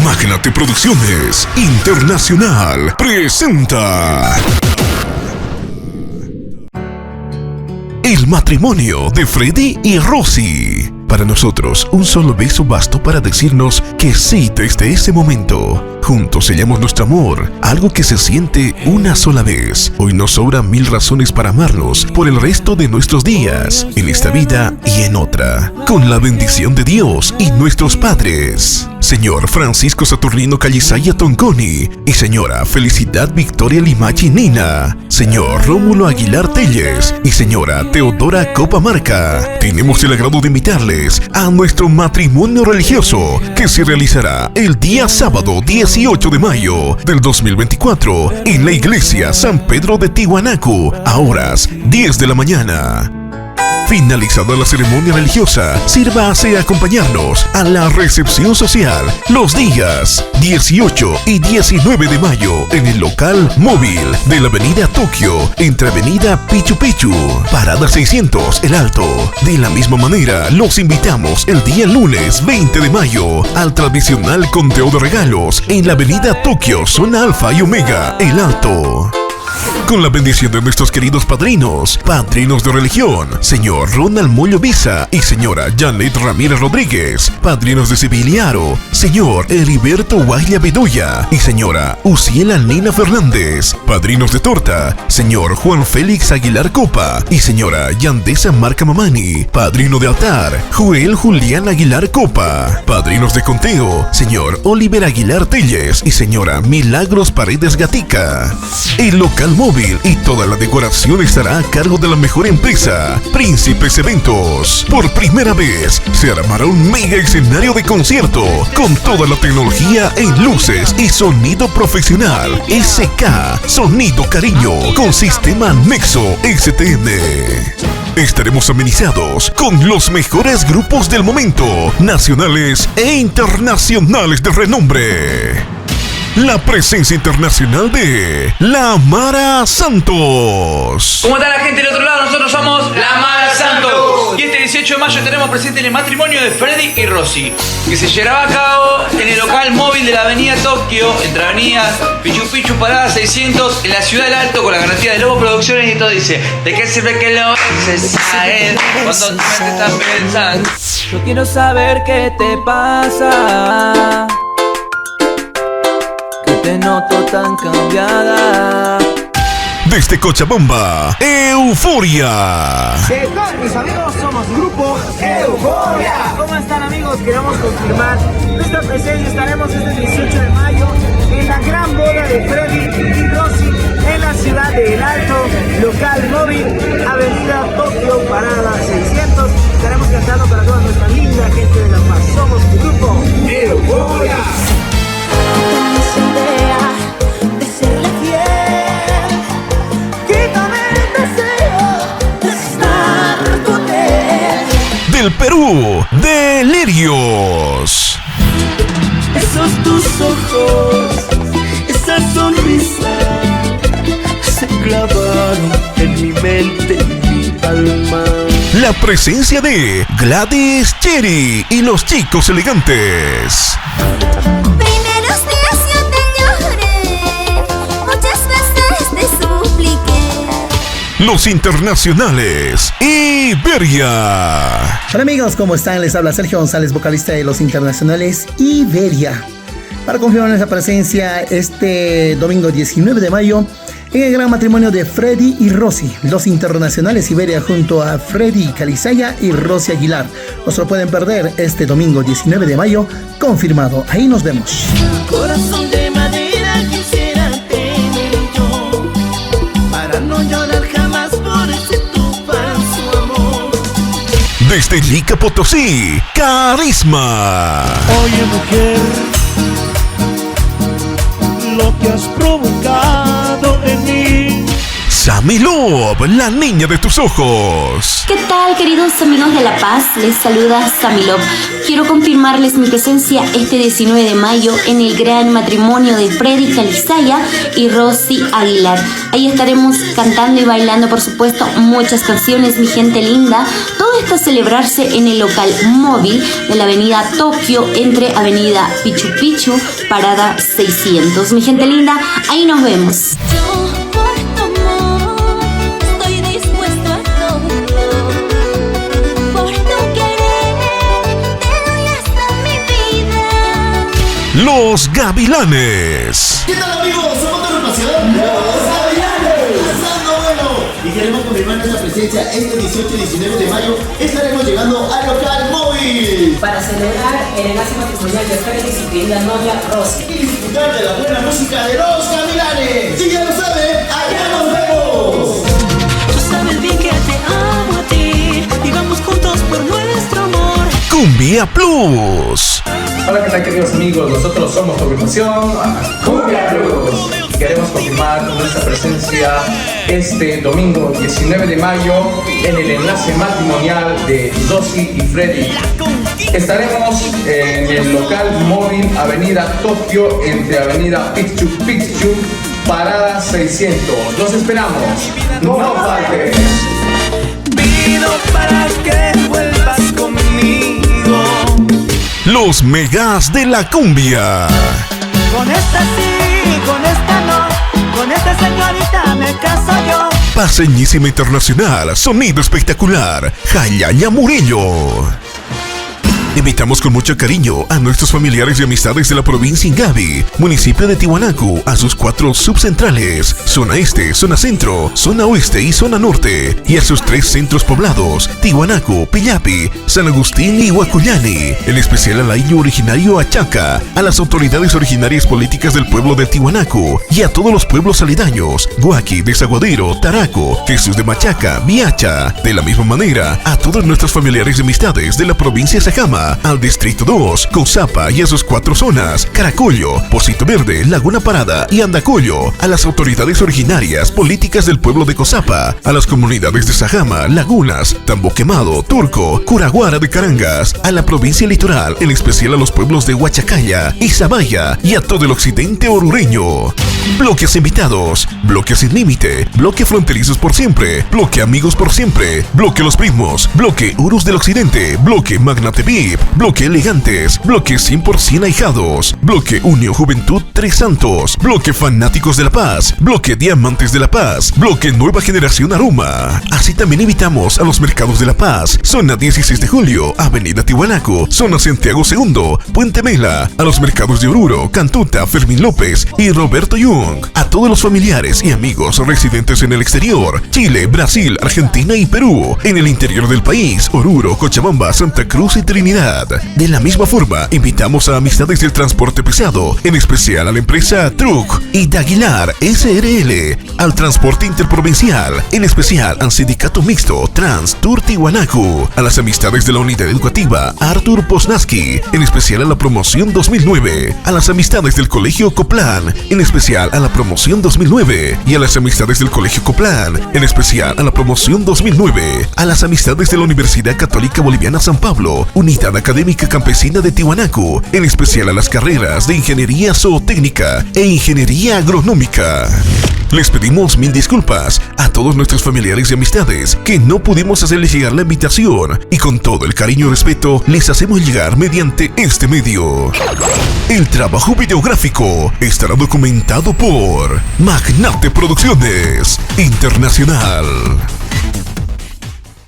Magnate Producciones Internacional presenta el matrimonio de Freddy y Rosy. Para nosotros, un solo beso bastó para decirnos que sí desde ese momento. Juntos sellamos nuestro amor, algo que se siente una sola vez. Hoy nos sobran 1000 razones para amarnos por el resto de nuestros días, en esta vida y en otra. Con la bendición de Dios y nuestros padres. Señor Francisco Saturnino Callisaya Tonconi y señora Felicidad Victoria Limachi Nina, señor Rómulo Aguilar Telles y señora Teodora Copamarca, tenemos el agrado de invitarles a nuestro matrimonio religioso que se realizará el día sábado 18 de mayo del 2024 en la iglesia San Pedro de Tiwanaku a horas 10 de la mañana. Finalizada la ceremonia religiosa, sírvase a acompañarnos a la recepción social los días 18 y 19 de mayo en el local móvil de la avenida Tokio, entre avenida Pichu Pichu, parada 600 El Alto. De la misma manera, los invitamos el día lunes 20 de mayo al tradicional conteo de regalos en la avenida Tokio, zona Alfa y Omega, El Alto. Con la bendición de nuestros queridos padrinos de religión, señor Ronald Mollo Visa y señora Janet Ramírez Rodríguez, padrinos de Civiliaro, señor Heriberto Guaya Bedoya y señora Uciela Nina Fernández, padrinos de torta, señor Juan Félix Aguilar Copa y señora Yandesa Marca Mamani, padrino de altar, Joel Julián Aguilar Copa, padrinos de conteo, señor Oliver Aguilar Telles y señora Milagros Paredes Gatica. El local móvil y toda la decoración estará a cargo de la mejor empresa, Príncipes Eventos. Por primera vez se armará un mega escenario de concierto con toda la tecnología en luces y sonido profesional SK Sonido Cariño con sistema Nexo STM. Estaremos amenizados con los mejores grupos del momento, nacionales e internacionales de renombre. La presencia internacional de La Mara Santos. ¿Cómo está la gente del otro lado? Nosotros somos La Mara Santos. Y este 18 de mayo tenemos presente el matrimonio de Freddy y Rosy, que se llevará a cabo en el local móvil de la avenida Tokio, entre avenida Pichu Pichu, parada 600, en la ciudad del Alto, con la garantía de Lobo Producciones. Y todo dice: ¿de qué sirve que lo haces a él cuando tú te estás pensando? Yo quiero saber qué te pasa, te noto tan cambiada. Desde Cochabamba, Euforia. ¿Qué tal, mis amigos? Somos Grupo Euforia. ¿Cómo están, amigos? Queremos confirmar nuestra presencia. Estaremos este 18 de mayo en la gran boda de Freddy y Rosy en la ciudad de El Alto, local móvil, avenida Tokio, parada 600. Estaremos cantando para toda nuestra linda gente de La Paz. Somos Grupo Euforia. De serle fiel, quítame el deseo de estar con él. Del Perú, Delirios. Esos tus ojos, esa sonrisa, se clavaron en mi mente, en mi alma. La presencia de Gladys Cherry y los Chicos Elegantes. Primeros días yo te lloré, muchas veces te supliqué. Los Internacionales, Iberia. Hola, amigos, ¿cómo están? Les habla Sergio González, vocalista de Los Internacionales Iberia, para confirmar nuestra presencia este domingo 19 de mayo en el gran matrimonio de Freddy y Rosy, Los Internacionales Iberia, junto a Freddy Callisaya y Rosy Aguilar. No se lo pueden perder este domingo 19 de mayo, confirmado. Ahí nos vemos. Corazón de madera quisiera tener yo, para no llorar jamás por ese tu falso amor. Desde Lica Potosí, Carisma. Oye, mujer, lo que has provocado en mí. Sammy Love, la niña de tus ojos. ¿Qué tal, queridos amigos de La Paz? Les saluda Sammy Love. Quiero confirmarles mi presencia este 19 de mayo en el gran matrimonio de Freddy Calizaya y Rosy Aguilar. Ahí estaremos cantando y bailando, por supuesto, muchas canciones, mi gente linda. Todo esto a celebrarse en el local móvil de la avenida Tokio, entre avenida Pichu Pichu, parada 600. Mi gente linda, ahí nos vemos. Yo por tu amor estoy dispuesto a todo. Por tu querer te doy hasta mi vida. Los Gavilanes. ¿Qué tal, amigos? Somos de Agrupación Los Gavilanes. Pasando bueno. Y queremos confirmar nuestra presencia este 18 y 19 de mayo. Estaremos llegando al local móvil para celebrar el enlace matrimonial de Freddy y su querida novia Rosy y disfrutar de la buena música de Los Gavilanes. Si ya lo saben, allá nos vemos. Tú sabes bien que te amo a ti y vamos juntos por nuestro amor. Cumbia Plus. Hola, ¿qué tal, queridos amigos? Nosotros somos tu agrupación Cumbia Plus. Queremos confirmar nuestra presencia este domingo 19 de mayo en el enlace matrimonial de Rosy y Freddy. Estaremos en el local móvil Avenida Tokio, entre Avenida Pichu Pichu, parada 600. Los esperamos. No faltes. Pido para que vuelvas conmigo. Los megas de la cumbia. Con esta sí, con esta no. Con esta señorita me caso yo. Paseñísima Internacional, sonido espectacular, Jayaya Murillo. Invitamos con mucho cariño a nuestros familiares y amistades de la provincia Ingavi, municipio de Tiwanaku, a sus 4 subcentrales, zona este, zona centro, zona oeste y zona norte, y a sus 3 centros poblados, Tiwanaku, Pillapi, San Agustín y Huacuyani, en especial al año originario Achaca, a las autoridades originarias políticas del pueblo de Tiwanaku y a todos los pueblos aledaños, Huaki, Desaguadero, Taraco, Jesús de Machaca, Viacha. De la misma manera, a todos nuestros familiares y amistades de la provincia de Sajama, al Distrito 2, Cozapa y a sus 4 zonas, Caracollo, Pocito Verde, Laguna Parada y Andacollo, a las autoridades originarias políticas del pueblo de Cozapa, a las comunidades de Sajama, Lagunas, Tambo Quemado, Turco, Curaguara de Carangas, a la provincia litoral, en especial a los pueblos de Huachacaya y Zabaya y a todo el occidente orureño. Bloques invitados, bloque sin límite, bloque fronterizos por siempre, bloque amigos por siempre, bloque los primos, bloque Urus del occidente, bloque Magnate VIP, bloque elegantes, bloque 100% ahijados, bloque Unión Juventud Tres Santos, bloque fanáticos de La Paz, bloque Diamantes de La Paz, bloque Nueva Generación Aroma. Así también invitamos a los mercados de La Paz, zona 16 de julio, avenida Tiwanaku, zona Santiago II, Puente Mela, a los mercados de Oruro, Cantuta, Fermín López y Roberto Young, a todos los familiares y amigos residentes en el exterior, Chile, Brasil, Argentina y Perú, en el interior del país, Oruro, Cochabamba, Santa Cruz y Trinidad. De la misma forma, invitamos a amistades del transporte pesado, en especial a la empresa Truck y Daguilar SRL, al transporte interprovincial, en especial al sindicato mixto Trans Tour Tiwanaku, a las amistades de la unidad educativa Artur Posnaski, en especial a la promoción 2009, a las amistades del colegio Coplan, en especial a la promoción 2009, y a las amistades del colegio Coplan, en especial a la promoción 2009, a las amistades de la Universidad Católica Boliviana San Pablo, Unidad Académica Campesina de Tiwanaku, en especial a las carreras de Ingeniería Zootécnica e Ingeniería Agronómica. Les pedimos 1000 disculpas a todos nuestros familiares y amistades que no pudimos hacerles llegar la invitación, y con todo el cariño y respeto les hacemos llegar mediante este medio. El trabajo videográfico estará documentado por Magnate Producciones Internacional.